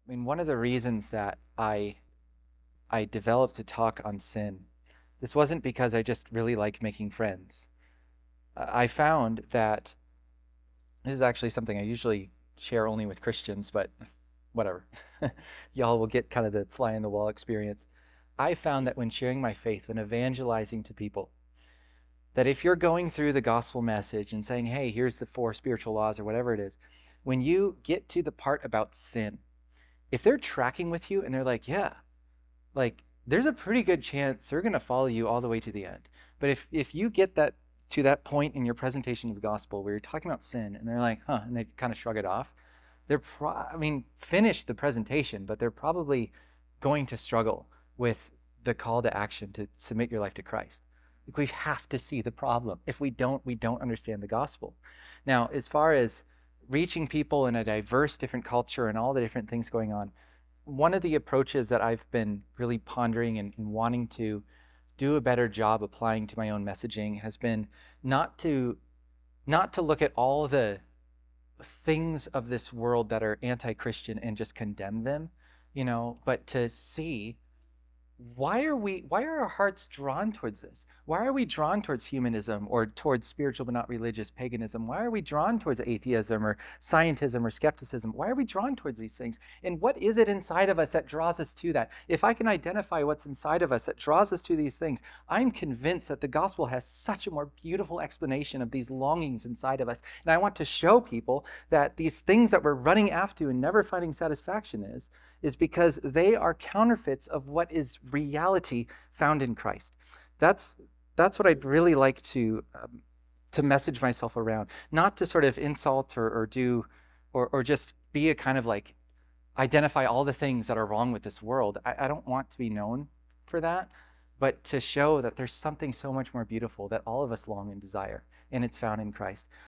I mean, one of the reasons that I developed a talk on sin, this wasn't because I just really like making friends. I found that this is actually something I usually share only with Christians, but whatever. Y'all will get kind of the fly in the wall experience. I found that when sharing my faith, when evangelizing to people, that if you're going through the gospel message and saying, hey, here's the four spiritual laws or whatever it is, when you get to the part about sin, if they're tracking with you and they're like, yeah, like there's a pretty good chance they're going to follow you all the way to the end. But if you get that to that point in your presentation of the gospel where you're talking about sin and they're like, huh, and they kind of shrug it off, I mean, finish the presentation, but they're probably going to struggle with the call to action to submit your life to Christ. Like we have to see the problem. If we don't understand the gospel. Now, as far as reaching people in a diverse different culture and all the different things going on, one of the approaches that I've been really pondering and wanting to do a better job applying to my own messaging has been not to not to look at all the things of this world that are anti-Christian and just condemn them, but to see why are our hearts drawn towards this? Why are we drawn towards humanism or towards spiritual but not religious paganism? Why are we drawn towards atheism or scientism or skepticism? Why are we drawn towards these things? And what is it inside of us that draws us to that? If I can identify what's inside of us that draws us to these things, I'm convinced that the gospel has such a more beautiful explanation of these longings inside of us. And I want to show people that these things that we're running after and never finding satisfaction is because they are counterfeits of what is reality found in Christ. That's that's what I'd really like to message myself around, not to sort of insult or do or just be a kind of like identify all the things that are wrong with this world. I don't want to be known for that, but to show that there's something so much more beautiful that all of us long and desire, and it's found in Christ.